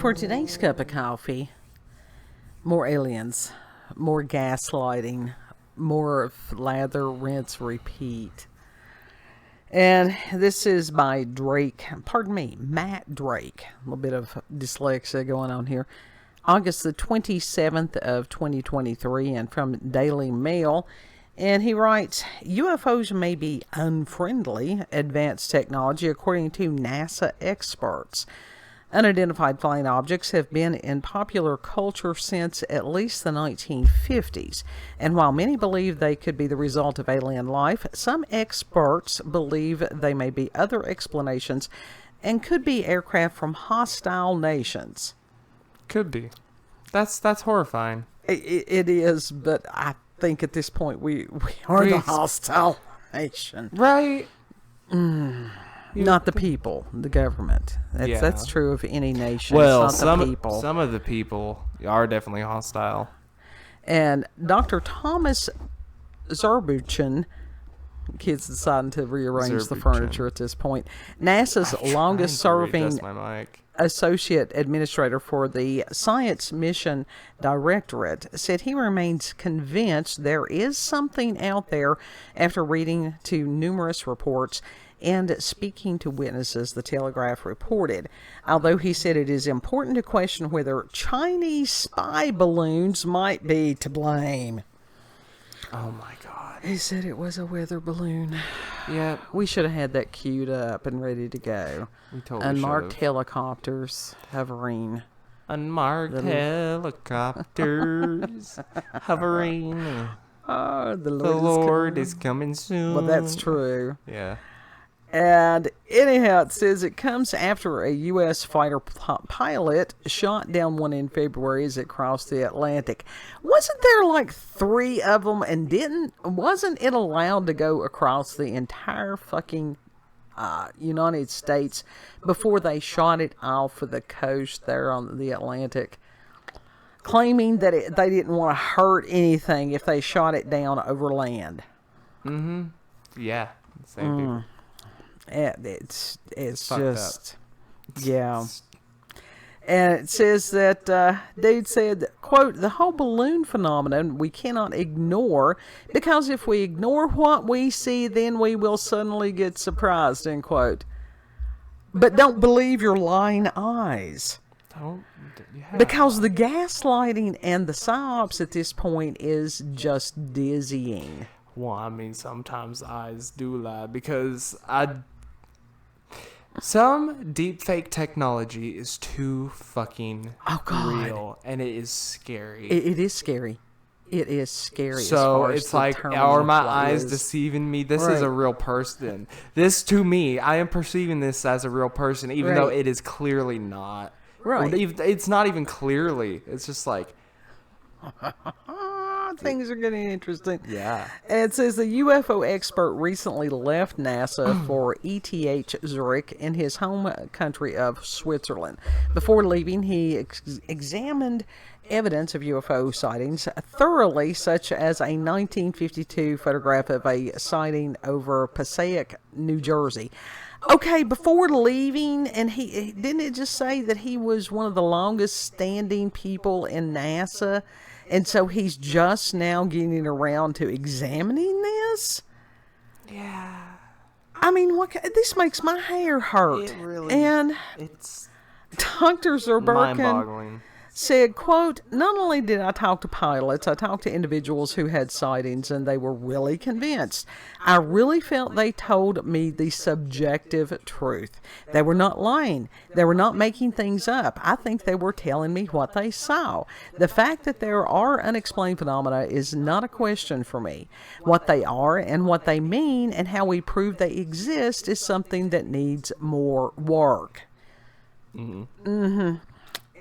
For today's cup of coffee, more aliens, more gaslighting, more lather, rinse, repeat. And this is by Matt Drake. A little bit of dyslexia going on here. August the 27th of 2023, and from Daily Mail. And he writes, UFOs may be unfriendly advanced technology according to NASA experts. Unidentified flying objects have been in popular culture since at least the 1950s, and while many believe they could be the result of alien life, some experts believe they may be other explanations and could be aircraft from hostile nations. Could be. That's horrifying. It is, but I think at this point we are the hostile nation. Right. Not the people, the government. That's true of any nation. Well, it's not the people. Some of the people are definitely hostile. And Dr. Thomas Zurbuchen, kids deciding to rearrange the furniture at this point, NASA's longest serving associate administrator for the Science Mission Directorate, said he remains convinced there is something out there after reading to numerous reports and speaking to witnesses, the Telegraph reported. Although he said it is important to question whether Chinese spy balloons might be to blame. Oh my God. He said it was a weather balloon. Yeah. We should have had that queued up and ready to go. We totally Unmarked helicopters hovering. Unmarked helicopters hovering. Oh, the Lord is coming soon. Well, that's true. Yeah. And anyhow, it says it comes after a U.S. fighter pilot shot down one in February as it crossed the Atlantic. Wasn't there like 3 of them, and wasn't it allowed to go across the entire fucking United States before they shot it off of the coast there on the Atlantic? Claiming that they didn't want to hurt anything if they shot it down over land. Mm-hmm. Yeah. Same people. It's just, up. Yeah. And it says that dude said, quote, the whole balloon phenomenon we cannot ignore, because if we ignore what we see, then we will suddenly get surprised, end quote. But don't believe your lying eyes. Because the gaslighting and the psyops at this point is just dizzying. Well, I mean, sometimes eyes do lie, because some deepfake technology is too fucking real, and it is scary. It is scary. It is scary. So it's like, are my eyes deceiving me? This is a real person. This, to me, I am perceiving this as a real person, even though it is clearly not. Right. It's not even clearly. It's just like... Things are getting interesting. Yeah. And it says the UFO expert recently left NASA for ETH Zurich in his home country of Switzerland. Before leaving, he examined evidence of UFO sightings thoroughly, such as a 1952 photograph of a sighting over Passaic, New Jersey. Okay, before leaving, and he didn't it just say that he was one of the longest standing people in NASA? And so he's just now getting around to examining this? Yeah. I mean, this makes my hair hurt. It really, and it's Dr. Zurbuchen mind-boggling. Said, quote, not only did I talk to pilots, I talked to individuals who had sightings, and they were really convinced. I really felt they told me the subjective truth. They were not lying. They were not making things up. I think they were telling me what they saw. The fact that there are unexplained phenomena is not a question for me. What they are and what they mean and how we prove they exist is something that needs more work.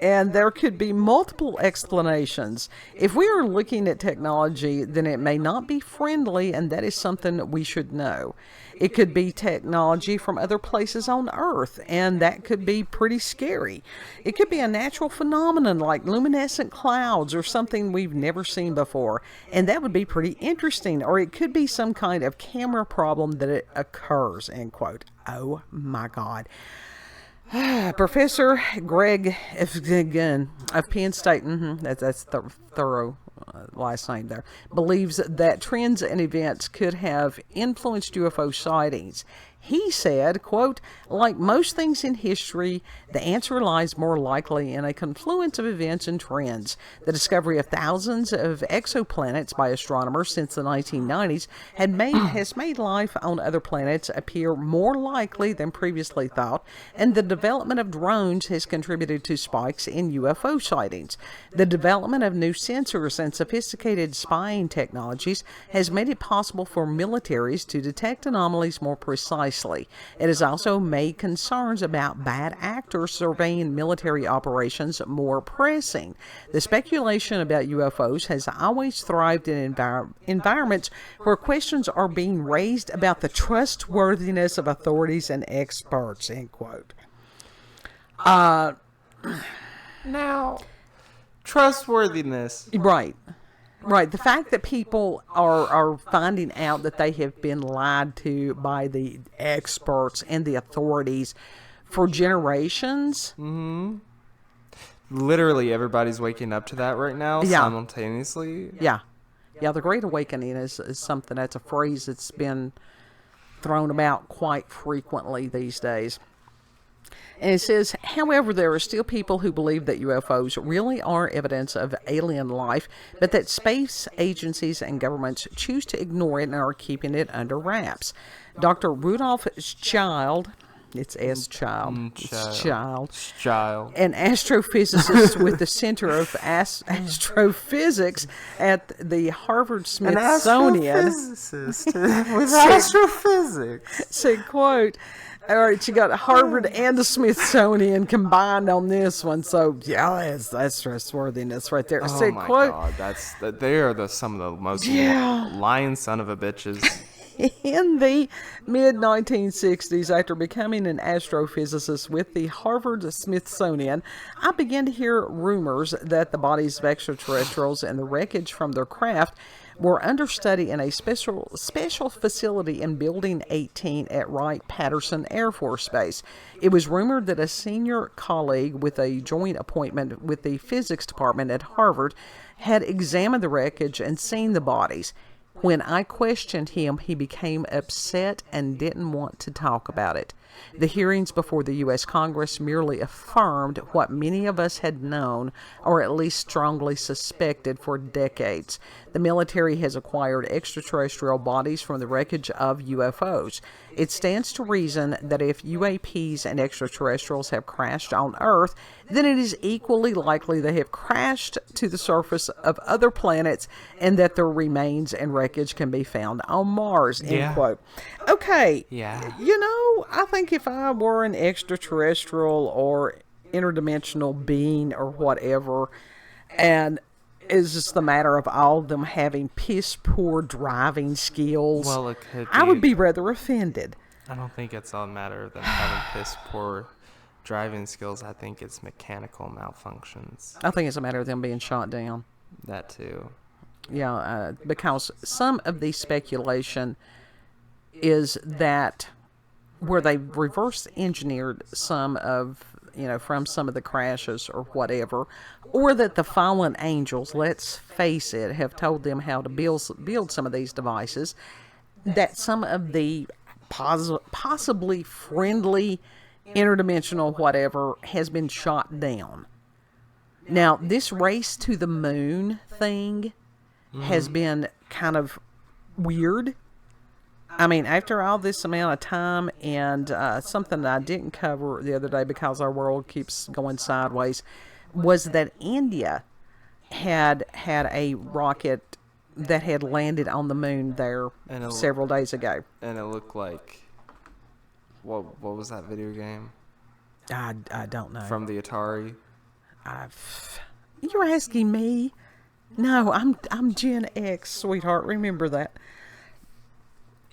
And there could be multiple explanations. If we are looking at technology, then it may not be friendly, and that is something that we should know. It could be technology from other places on Earth, and that could be pretty scary. It could be a natural phenomenon like luminescent clouds or something we've never seen before, and that would be pretty interesting. Or it could be some kind of camera problem that it occurs, end quote. Oh my God. Professor Greg again of Penn State, that's thorough last name there, believes that trends and events could have influenced UFO sightings. He said, quote, like most things in history, the answer lies more likely in a confluence of events and trends. The discovery of thousands of exoplanets by astronomers since the 1990s has made life on other planets appear more likely than previously thought, and the development of drones has contributed to spikes in UFO sightings. The development of new sensors and sophisticated spying technologies has made it possible for militaries to detect anomalies more precisely. It has also made concerns about bad actors surveying military operations more pressing. The speculation about UFOs has always thrived in environments where questions are being raised about the trustworthiness of authorities and experts, end quote. Now, trustworthiness. Right. Right. The fact that people are finding out that they have been lied to by the experts and the authorities for generations. Mm-hmm. Literally everybody's waking up to that right now simultaneously. Yeah. Yeah, the Great Awakening is something, that's a phrase that's been thrown about quite frequently these days. And it says, however, there are still people who believe that UFOs really are evidence of alien life, but that space agencies and governments choose to ignore it and are keeping it under wraps. Dr. Rudolph Child, it's S-Child, an astrophysicist with the Center of Astrophysics at the Harvard-Smithsonian. An astrophysicist with astrophysics. Said, quote, all right, you got Harvard and the Smithsonian combined on this one, so yeah, that's trustworthiness right there. Oh my God, they are some of the most lying son of a bitches. In the mid-1960s, after becoming an astrophysicist with the Harvard-Smithsonian, I began to hear rumors that the bodies of extraterrestrials and the wreckage from their craft were under study in a special facility in Building 18 at Wright-Patterson Air Force Base. It was rumored that a senior colleague with a joint appointment with the physics department at Harvard had examined the wreckage and seen the bodies. When I questioned him, he became upset and didn't want to talk about it. The hearings before the U.S. Congress merely affirmed what many of us had known, or at least strongly suspected, for decades. The military has acquired extraterrestrial bodies from the wreckage of UFOs. It stands to reason that if UAPs and extraterrestrials have crashed on Earth, then it is equally likely they have crashed to the surface of other planets and that their remains and wreckage can be found on Mars, end quote. Okay, I think if I were an extraterrestrial or interdimensional being or whatever, and it's just the matter of all of them having piss-poor driving skills, well, it could be. I would be rather offended. I don't think it's all a matter of them having piss-poor driving skills. I think it's mechanical malfunctions. I think it's a matter of them being shot down. That too. Yeah, because some of the speculation is that where they reverse engineered some of, from some of the crashes or whatever, or that the fallen angels, let's face it, have told them how to build some of these devices, that some of the possibly friendly, interdimensional whatever has been shot down. Now, this race to the moon thing has been kind of weird. I mean, after all this amount of time, and something that I didn't cover the other day because our world keeps going sideways, was that India had a rocket that had landed on the moon there several days ago. And it looked like, what was that video game? I don't know. From the Atari? You're asking me? No, I'm Gen X, sweetheart. Remember that.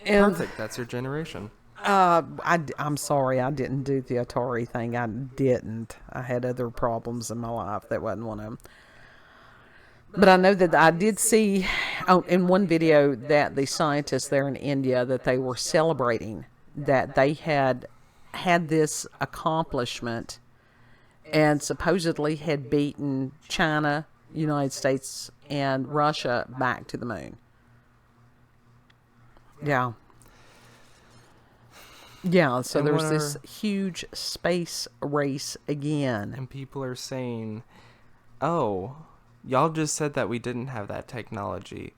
And, perfect. That's your generation. I'm sorry, I didn't do the Atari thing. I didn't. I had other problems in my life. That wasn't one of them. But I know that I did see in one video that the scientists there in India, that they were celebrating that they had had this accomplishment and supposedly had beaten China, United States, and Russia back to the moon. Yeah. Yeah, so there's this huge space race again. And people are saying, oh, y'all just said that we didn't have that technology.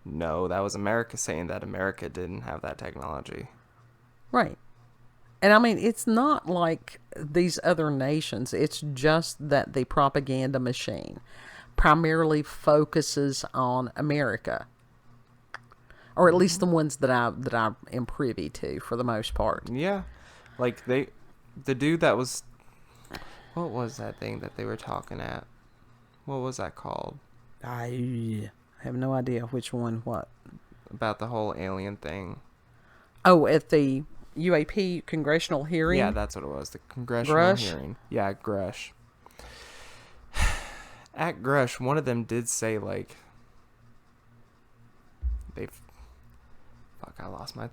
No, that was America saying that America didn't have that technology. Right. And I mean, it's not like these other nations. It's just that the propaganda machine primarily focuses on America. Or at least the ones that I am privy to, for the most part. Yeah, like the dude that was, what was that thing that they were talking at? What was that called? I have no idea which one. What about the whole alien thing? Oh, at the UAP congressional hearing. Yeah, that's what it was. The congressional hearing. Yeah, Grush. At Grush, one of them did say like I lost my...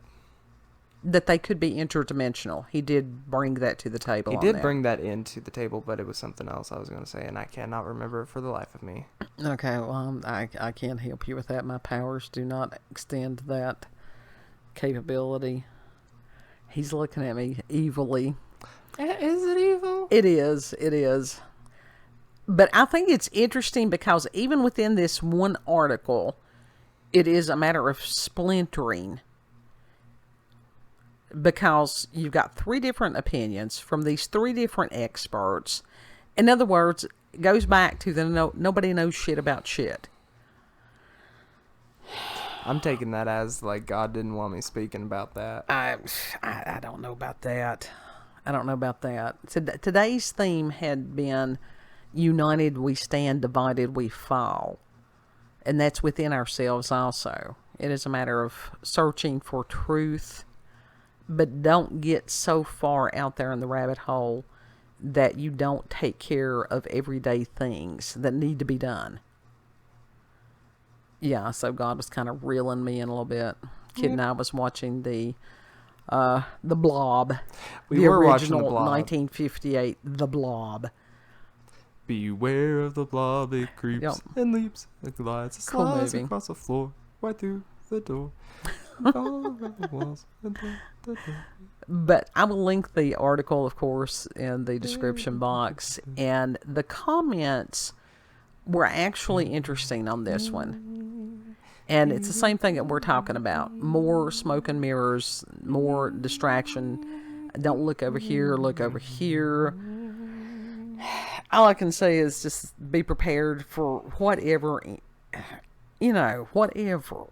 That they could be interdimensional. He did bring that to the table. He did bring that into the table, but it was something else I was going to say, and I cannot remember it for the life of me. Okay, well, I can't help you with that. My powers do not extend that capability. He's looking at me evilly. Is it evil? It is. It is. But I think it's interesting because even within this one article, it is a matter of splintering. Because you've got 3 different opinions from these 3 different experts. In other words, it goes back to the nobody knows shit about shit. I'm taking that as like God didn't want me speaking about that. I don't know about that. I don't know about that. Today's theme had been united we stand, divided we fall. And that's within ourselves also. It is a matter of searching for truth. But don't get so far out there in the rabbit hole that you don't take care of everyday things that need to be done. Yeah, so God was kind of reeling me in a little bit. Kid and I was watching the Blob. We were watching the Blob. 1958, The Blob. Beware of the blob, it creeps and leaps, it glides, it slides across the floor, right through the door. All around the walls. But I will link the article, of course, in the description box. And the comments were actually interesting on this one. And it's the same thing that we're talking about. More smoke and mirrors, more distraction. Don't look over here, look over here. All I can say is just be prepared for whatever, whatever.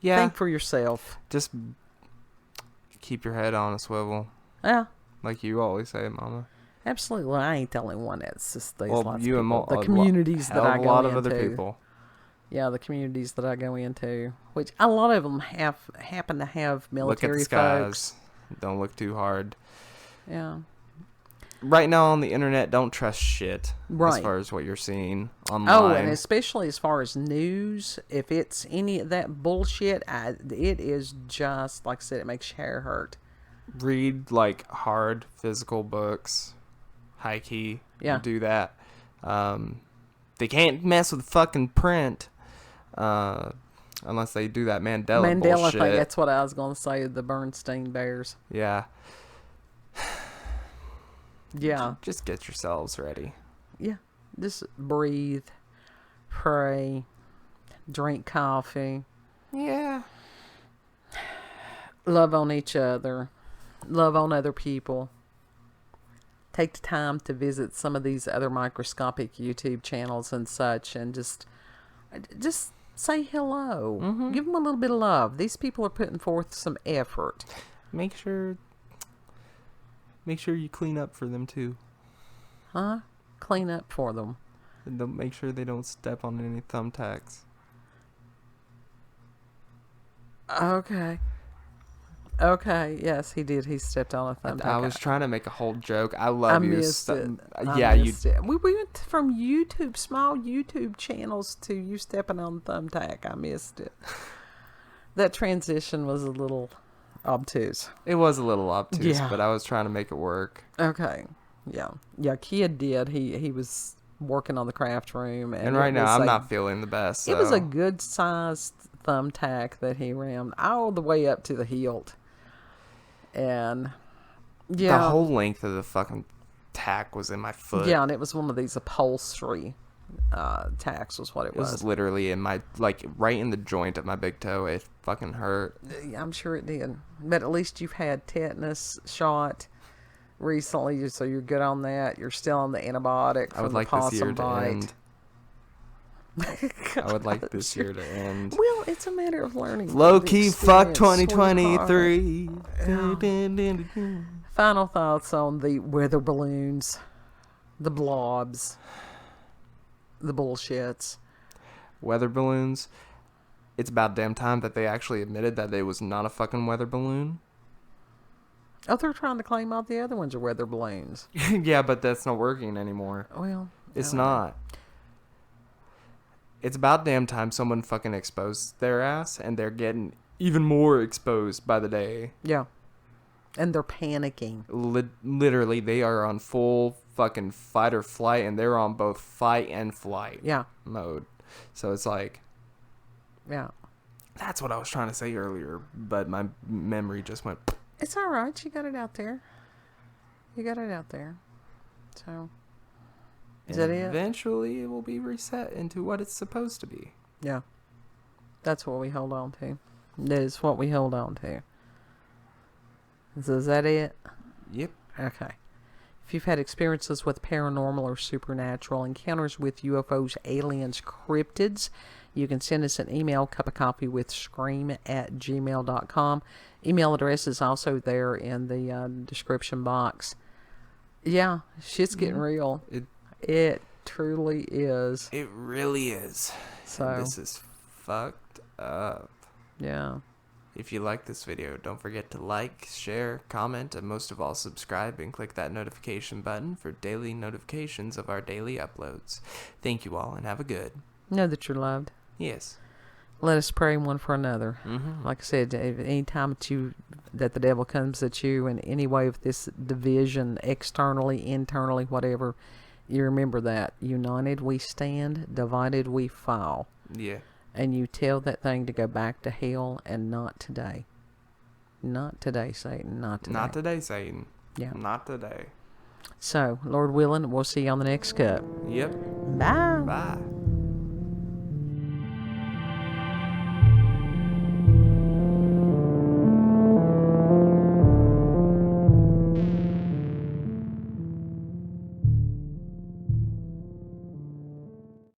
Yeah. Think for yourself. Just keep your head on a swivel. Yeah. Like you always say, Mama. Absolutely. I ain't the only one. It's just these lots you of people. And the communities that I go into. A lot of other people. Yeah, the communities that I go into. Which a lot of them happen to have military folks. Look at the skies. Don't look too hard. Yeah. Right now on the internet, don't trust shit as far as what you're seeing online. Oh, and especially as far as news, if it's any of that bullshit, it is just, like I said, it makes your hair hurt. Read, like, hard physical books. High key. Yeah. Do that. They can't mess with fucking print unless they do that Mandela bullshit. Thing, that's what I was going to say, the Bernstein Bears. Yeah. Yeah. Just get yourselves ready. Yeah. Just breathe, pray, drink coffee. Yeah. Love on each other. Love on other people. Take the time to visit some of these other microscopic YouTube channels and such, and just say hello. Mm-hmm. Give them a little bit of love. These people are putting forth some effort. Make sure you clean up for them too. Huh? Clean up for them. And don't make sure they don't step on any thumbtacks. Okay. Yes, he did. He stepped on a thumbtack. I was trying to make a whole joke. I love you. Missed it. Yeah, you. We went from small YouTube channels to you stepping on the thumbtack. I missed it. That transition was a little obtuse. It was a little obtuse, Yeah. but I was trying to make it work. Okay. Yeah. Yeah, Kid did. He was working on the craft room. And right now, I'm not feeling the best. So. It was a good-sized thumbtack that he rammed all the way up to the hilt. And, yeah. The whole length of the fucking tack was in my foot. Yeah, and it was one of these upholstery tacks was what it was. It was literally in my, like, right in the joint of my big toe. It fucking hurt. I'm sure it did. But at least you've had tetanus shot recently, so you're good on that. You're still on the antibiotic from the possum bite. I would like this year to end. Well, it's a matter of learning. Low key fuck 2023. Final thoughts on the weather balloons, the blobs, the bullshits. Weather balloons. It's about damn time that they actually admitted that it was not a fucking weather balloon. Oh, they're trying to claim all the other ones are weather balloons. Yeah, but that's not working anymore. Well, it's not. It's about damn time someone fucking exposed their ass, and they're getting even more exposed by the day. Yeah. And they're panicking. Literally, they are on full fucking fight or flight, and they're on both fight and flight mode. So it's like... Yeah. That's what I was trying to say earlier, but my memory just went... It's all right. You got it out there. So, is that it? Eventually, it will be reset into what it's supposed to be. Yeah. That's what we hold on to. That is what we hold on to. So is that it? Yep. Okay. If you've had experiences with paranormal or supernatural encounters with UFOs, aliens, cryptids, you can send us an email, cupofcoffeewithscream@gmail.com. Email address is also there in the description box. Yeah, shit's getting real. It truly is. It really is. So and this is fucked up. Yeah. If you like this video, don't forget to like, share, comment, and most of all, subscribe and click that notification button for daily notifications of our daily uploads. Thank you all, and have a good. Know that you're loved. Yes. Let us pray one for another. Mm-hmm. Like I said, any time that the devil comes at you in any way of this division, externally, internally, whatever, you remember that. United we stand, divided we fall. Yeah. And you tell that thing to go back to hell, and not today. Not today, Satan. Not today. Not today, Satan. Yeah. Not today. So, Lord willing, we'll see you on the next cup. Yep. Bye. Bye.